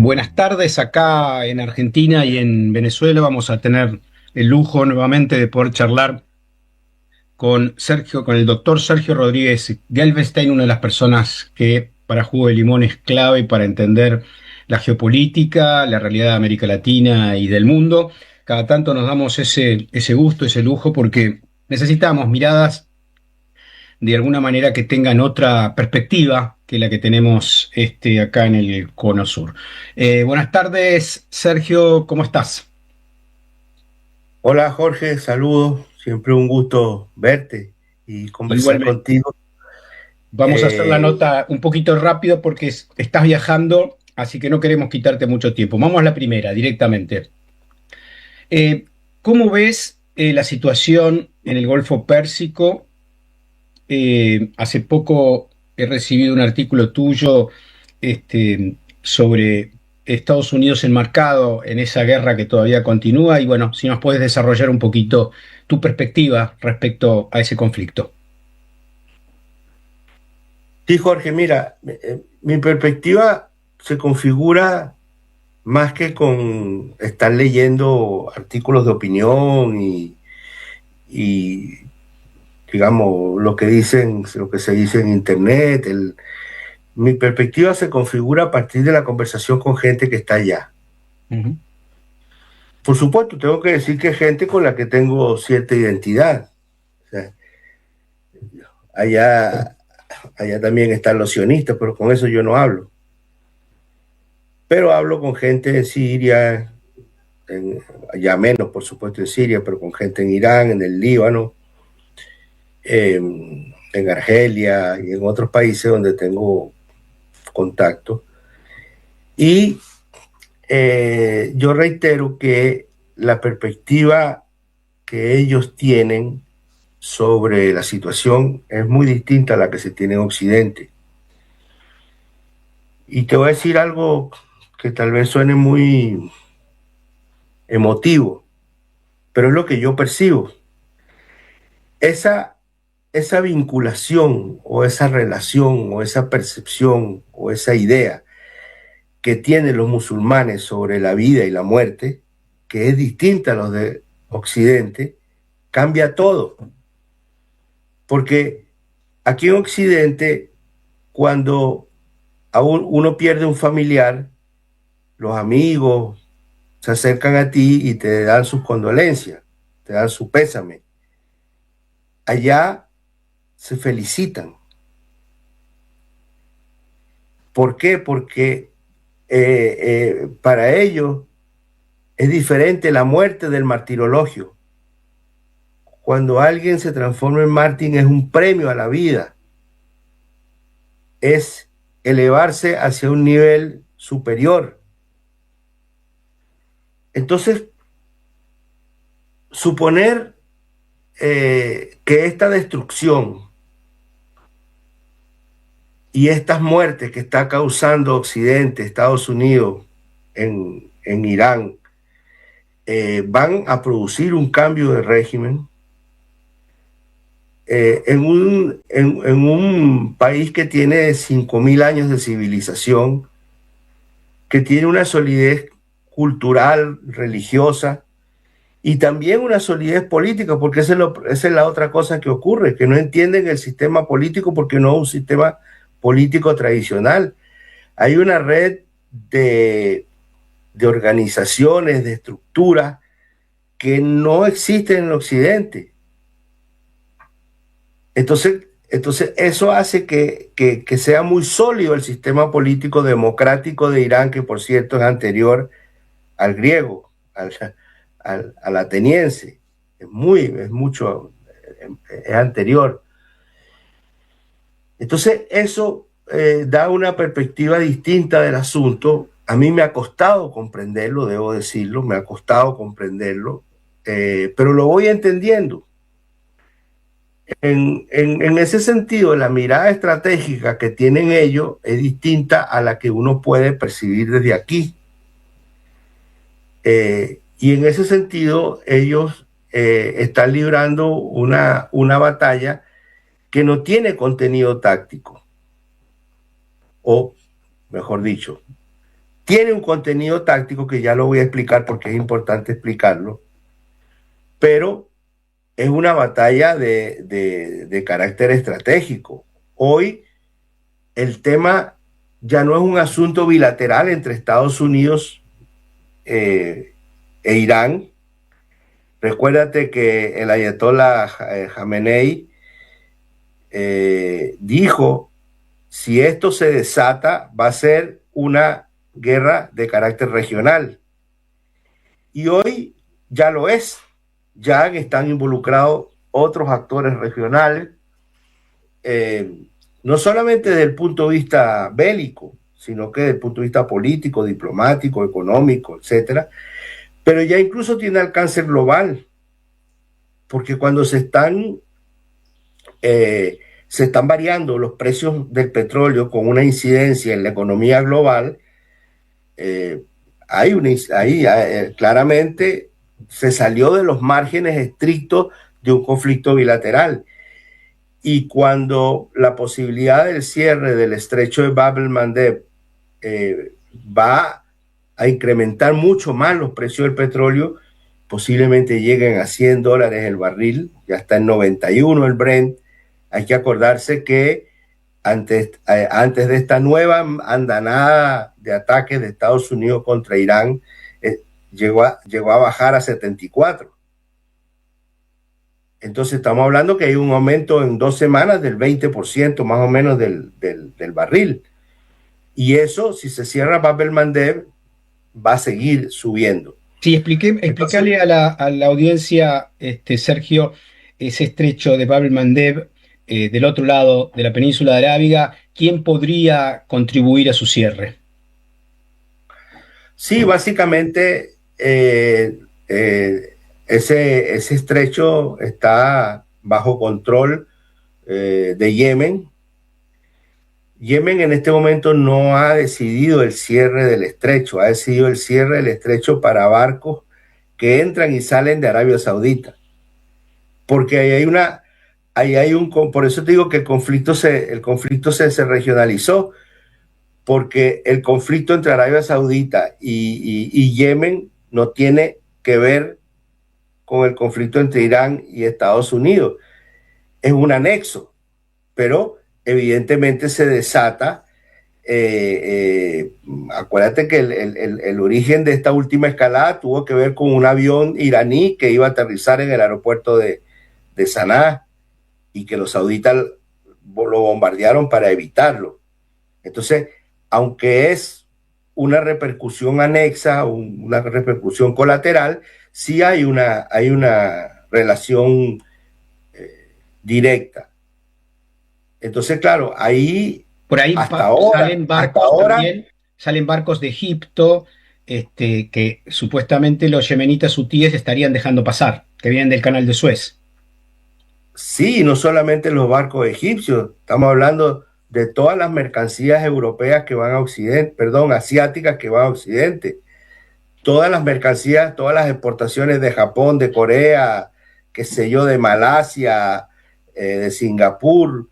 Buenas tardes, acá en Argentina y en Venezuela vamos a tener el lujo nuevamente de poder charlar con el doctor Sergio Rodríguez Gelbenstein, una de las personas que para Jugo de Limón es clave para entender la geopolítica, la realidad de América Latina y del mundo. Cada tanto nos damos ese gusto, ese lujo, porque necesitamos miradas de alguna manera que tengan otra perspectiva que la que tenemos acá en el Cono Sur. Buenas tardes, Sergio, ¿cómo estás? Hola Jorge, saludos, siempre un gusto verte y conversar Igualmente. contigo. Vamos a hacer la Eh, nota un poquito rápido porque estás viajando, así que no queremos quitarte mucho tiempo. Vamos a la primera, directamente. Eh, ¿Cómo ves la situación en el Golfo Pérsico? Hace poco he recibido un artículo tuyo sobre Estados Unidos enmarcado en esa guerra que todavía continúa y bueno, si nos puedes desarrollar un poquito tu perspectiva respecto a ese conflicto. sí, Jorge, mira, mi perspectiva se configura más que con estar leyendo artículos de opinión y, digamos, lo que se dice en internet. Mi perspectiva se configura a partir de la conversación con gente que está allá. Ujú. Por supuesto, tengo que decir que es gente con la que tengo cierta identidad. O sea, allá allá también están los sionistas, pero con eso yo no hablo. Pero hablo con gente en Siria, ya menos por supuesto en Siria, pero con gente en Irán, en el Líbano, en Argelia y en otros países donde tengo contacto. Y yo reitero que la perspectiva que ellos tienen sobre la situación es muy distinta a la que se tiene en Occidente. Y te voy a decir algo que tal vez suene muy emotivo, pero es lo que yo percibo. Esa, esa vinculación o esa relación o esa percepción o esa idea que tienen los musulmanes sobre la vida y la muerte, que es distinta a los de Occidente, cambia todo. Porque aquí en Occidente, cuando uno pierde un familiar, los amigos se acercan a ti y te dan sus condolencias, te dan su pésame. Allá se felicitan. ¿Por qué? Porque para ellos es diferente la muerte del martirologio. Cuando alguien se transforma en mártir es un premio a la vida, es elevarse hacia un nivel superior. Entonces, suponer que esta destrucción y estas muertes que está causando Occidente, Estados Unidos, en Irán, van a producir un cambio de régimen en un país que tiene 5.000 años de civilización, que tiene una solidez cultural, religiosa y también una solidez política, porque esa es la otra cosa que ocurre, que no entienden el sistema político porque no es un sistema político tradicional. Hay una red de, de organizaciones, de estructuras que no existen en Occidente. Entonces eso hace que sea muy sólido el sistema político democrático de Irán, que por cierto es anterior al griego, al ateniense. Es anterior. Entonces eso da una perspectiva distinta del asunto. A mí me ha costado comprenderlo, debo decirlo, me ha costado comprenderlo, pero lo voy entendiendo. En ese sentido, la mirada estratégica que tienen ellos es distinta a la que uno puede percibir desde aquí. Y en ese sentido, ellos están librando una batalla que no tiene contenido táctico, o mejor dicho, tiene un contenido táctico que ya lo voy a explicar porque es importante explicarlo, pero es una batalla de carácter estratégico. Hoy el tema ya no es un asunto bilateral entre Estados Unidos e Irán. Recuérdate que el ayatollah Jamenei dijo, si esto se desata, va a ser una guerra de carácter regional. Y hoy ya lo es. Ya están involucrados otros actores regionales, no solamente desde el punto de vista bélico, sino que desde el punto de vista político, diplomático, económico, etcétera. Pero ya incluso tiene alcance global, porque cuando se están variando los precios del petróleo con una incidencia en la economía global, claramente se salió de los márgenes estrictos de un conflicto bilateral. Y cuando la posibilidad del cierre del estrecho de Bab el-Mandeb va a incrementar mucho más los precios del petróleo, posiblemente lleguen a $100 el barril, ya está en 91 el Brent. Hay que acordarse que antes de esta nueva andanada de ataques de Estados Unidos contra Irán, llegó a bajar a 74. Entonces estamos hablando que hay un aumento en 2 semanas del 20% más o menos del barril. Y eso, si se cierra Bab el-Mandeb, va a seguir subiendo. Sí, explícale a la audiencia, Sergio, ese estrecho de Bab el-Mandeb, del otro lado de la península de Arábiga, ¿quién podría contribuir a su cierre? Sí, básicamente ese estrecho está bajo control de Yemen. Yemen en este momento no ha decidido el cierre del estrecho, ha decidido el cierre del estrecho para barcos que entran y salen de Arabia Saudita. Porque por eso te digo que el conflicto se regionalizó, porque el conflicto entre Arabia Saudita y Yemen no tiene que ver con el conflicto entre Irán y Estados Unidos. Es un anexo, pero evidentemente se desata. Acuérdate que el origen de esta última escalada tuvo que ver con un avión iraní que iba a aterrizar en el aeropuerto de Saná y que los sauditas lo bombardearon para evitarlo. Entonces, aunque es una repercusión anexa, una repercusión colateral, sí hay una relación directa. Entonces, claro, ahí por ahí hasta ahora, salen barcos de Egipto, que supuestamente los yemenitas hutíes estarían dejando pasar, que vienen del canal de Suez. Sí, no solamente los barcos egipcios, estamos hablando de todas las mercancías europeas que van a Occidente, asiáticas que van a Occidente. Todas las mercancías, todas las exportaciones de Japón, de Corea, qué sé yo, de Malasia, de Singapur,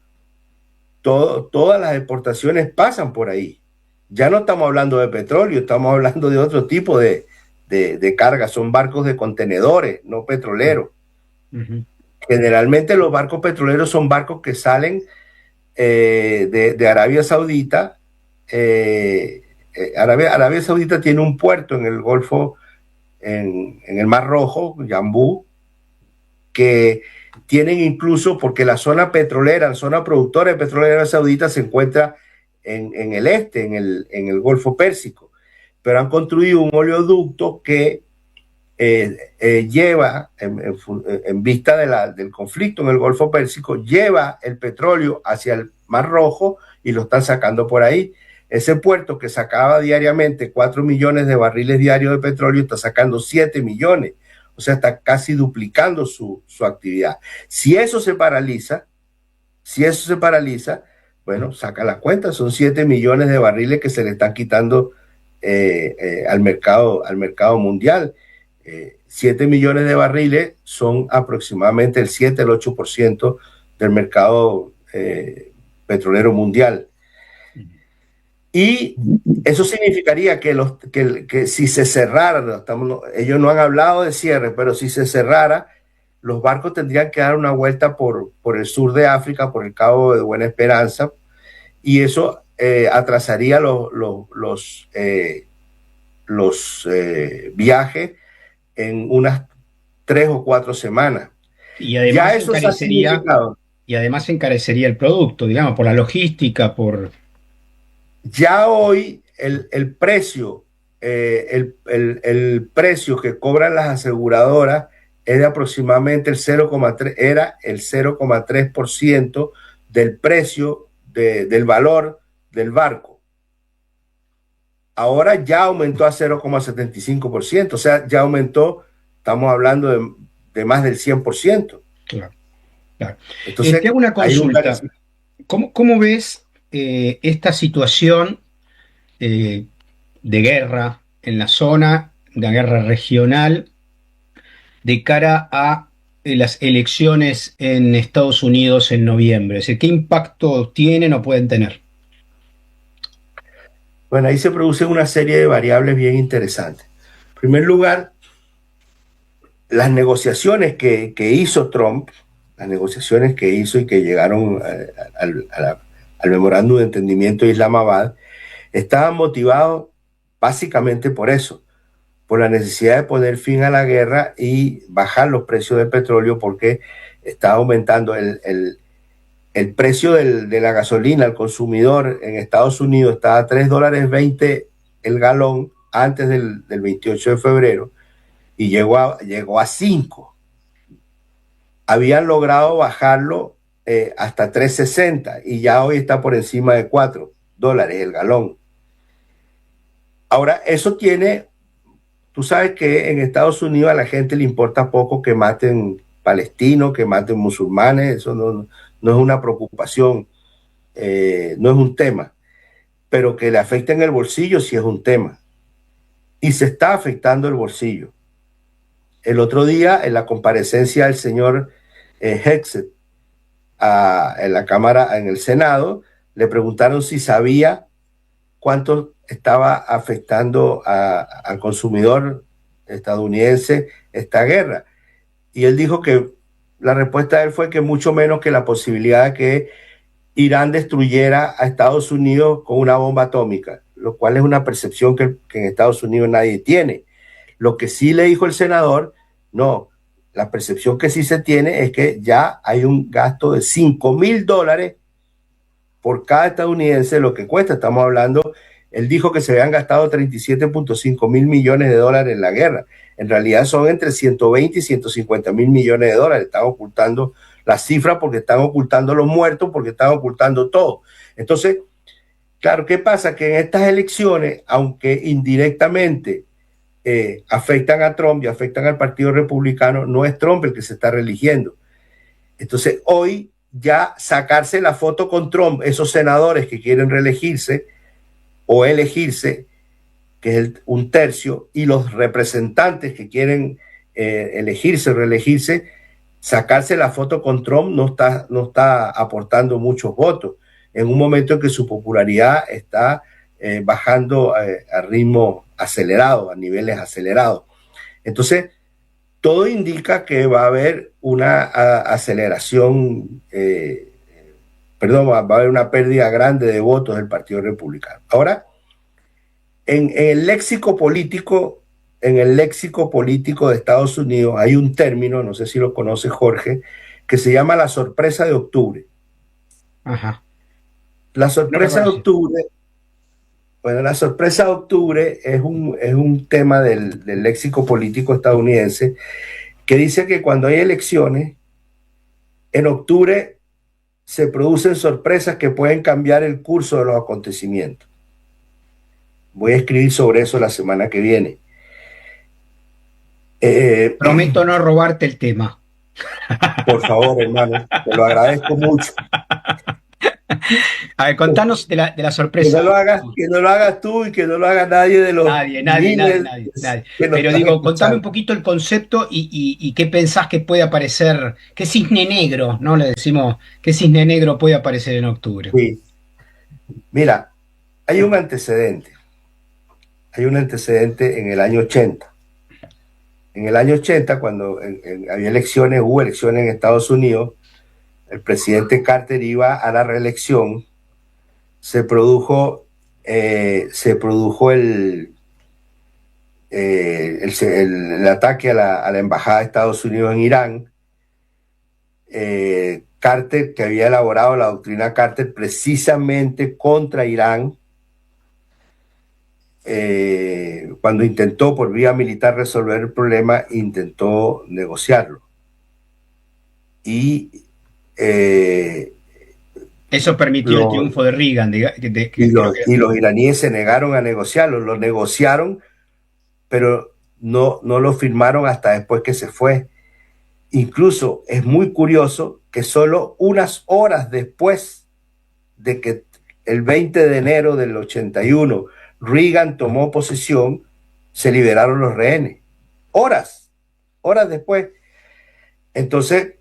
todas las exportaciones pasan por ahí. Ya no estamos hablando de petróleo, estamos hablando de otro tipo de cargas, son barcos de contenedores, no petroleros. Uh-huh. Generalmente los barcos petroleros son barcos que salen de Arabia Saudita. Arabia Saudita tiene un puerto en el Golfo, en el Mar Rojo, Yambú, que tienen incluso, porque la zona petrolera, la zona productora de petróleo de Arabia Saudita se encuentra en el este, en el Golfo Pérsico, pero han construido un oleoducto que lleva, en vista del conflicto en el Golfo Pérsico, lleva el petróleo hacia el Mar Rojo y lo están sacando por ahí. Ese puerto que sacaba diariamente 4 millones de barriles diarios de petróleo está sacando 7 millones. O sea, está casi duplicando su actividad. Si eso se paraliza, bueno, saca las cuentas, son 7 millones de barriles que se le están quitando al mercado mundial. 7 millones de barriles son aproximadamente el 7, el 8% del mercado petrolero mundial. Y eso significaría que si se cerrara, ellos no han hablado de cierre, pero si se cerrara, los barcos tendrían que dar una vuelta por el sur de África, por el Cabo de Buena Esperanza, y eso atrasaría los viajes en unas 3 o 4 semanas. Y Ya además eso se ha encarecería, significado. y además encarecería el producto, digamos, por la logística, por... Ya hoy el precio, el precio que cobran las aseguradoras es de aproximadamente el 0,3, era el 0,3% del precio del valor del barco. Ahora ya aumentó a 0,75%, o sea, ya aumentó, estamos hablando de más del 100%. Claro, claro. Entonces, Te hago una hay un consulta. ¿Cómo ves esta situación eh, de guerra en la zona, de guerra regional, de cara a las elecciones en Estados Unidos en noviembre? Es decir, ¿qué impacto tienen o pueden tener? Bueno, ahí se produce una serie de variables bien interesantes. En primer lugar, las negociaciones que hizo Trump, las negociaciones que hizo y que llegaron al memorándum de entendimiento de Islamabad, estaban motivados básicamente por eso, por la necesidad de poner fin a la guerra y bajar los precios del petróleo, porque estaba aumentando el precio de la gasolina al consumidor en Estados Unidos, estaba a $3.20 el galón antes del 28 de febrero y llegó a 5. Habían logrado bajarlo hasta 3.60 y ya hoy está por encima de $4 el galón. Ahora, eso tiene, tú sabes que en Estados Unidos a la gente le importa poco que maten palestinos, que maten musulmanes, eso no es una preocupación, no es un tema, pero que le afecten el bolsillo sí es un tema. Y se está afectando el bolsillo. El otro día, en la comparecencia del señor Hexet en la Cámara, en el Senado, le preguntaron si sabía cuánto estaba afectando al consumidor estadounidense esta guerra. Y él dijo que la respuesta de él fue que mucho menos que la posibilidad de que Irán destruyera a Estados Unidos con una bomba atómica, lo cual es una percepción que en Estados Unidos nadie tiene. Lo que sí le dijo el senador, no, la percepción que sí se tiene es que ya hay un gasto de $5,000 por cada estadounidense, lo que cuesta. Estamos hablando, él dijo que se habían gastado 37.5 mil millones de dólares en la guerra. En realidad son entre 120 y 150 mil millones de dólares. Están ocultando las cifras porque están ocultando los muertos, porque están ocultando todo. Entonces, claro, ¿qué pasa? Que en estas elecciones, aunque indirectamente afectan a Trump y afectan al Partido Republicano, no es Trump el que se está reeligiendo. Entonces, hoy ya sacarse la foto con Trump, esos senadores que quieren reelegirse o elegirse, que es un tercio, y los representantes que quieren elegirse o reelegirse, sacarse la foto con Trump no está aportando muchos votos en un momento en que su popularidad está bajando a ritmo acelerado, a niveles acelerados. Entonces, todo indica que va a haber una aceleración, va a haber una pérdida grande de votos del Partido Republicano. Ahora, en el léxico político, de Estados Unidos hay un término, no sé si lo conoce Jorge, que se llama la sorpresa de octubre. Ajá. La sorpresa de octubre, bueno, la sorpresa de octubre es un tema del léxico político estadounidense que dice que cuando hay elecciones, en octubre se producen sorpresas que pueden cambiar el curso de los acontecimientos. Voy a escribir sobre eso la semana que viene. Prometo no robarte el tema. Por favor, hermano, te lo agradezco mucho. A ver, contanos de la Que sorpresa. no lo hagas tú y que no lo haga nadie de los miles Nadie. que nos Pero están digo, contame un escuchando. poquito el concepto y qué pensás que puede aparecer, qué cisne negro, ¿no? Le decimos, qué cisne negro puede aparecer en octubre. Sí. Mira, hay un antecedente. Hay un antecedente en el año 80. En el año 80, cuando había elecciones, hubo elecciones en Estados Unidos, el presidente Carter iba a la reelección, se produjo el ataque a la embajada de Estados Unidos en Irán. Carter, que había elaborado la doctrina Carter precisamente contra Irán, cuando intentó por vía militar resolver el problema, intentó negociarlo. Y eso permitió el triunfo de Reagan. Y los iraníes se negaron a negociarlo, lo negociaron, pero no lo firmaron hasta después que se fue. Incluso es muy curioso que solo unas horas después de que el 20 de enero del 81 Reagan tomó posesión, se liberaron los rehenes. Horas después. Entonces,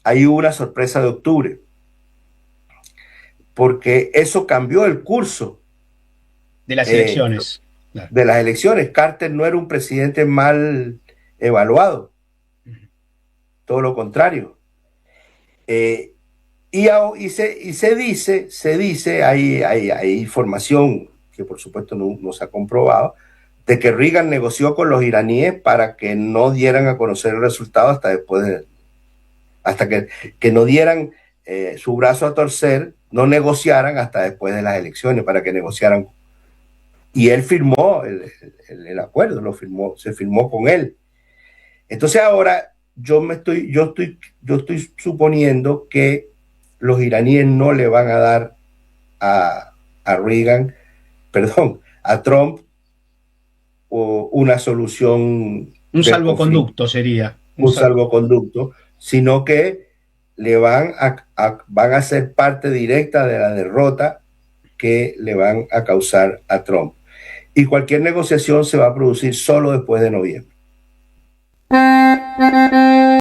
ahí hubo una sorpresa de octubre, porque eso cambió el curso de las elecciones. De las elecciones. Carter no era un presidente mal evaluado, todo lo contrario. Y se dice, hay información que por supuesto no se ha comprobado, de que Reagan negoció con los iraníes para que no dieran a conocer el resultado hasta después hasta que no dieran su brazo a torcer, no negociaran hasta después de las elecciones, para que negociaran. Y él firmó el acuerdo, se firmó con él. Entonces ahora yo estoy suponiendo que los iraníes no le van a dar a Trump una solución. Un salvoconducto sería. Un salvoconducto, sino que le van a ser parte directa de la derrota que le van a causar a Trump. Y cualquier negociación se va a producir solo después de noviembre.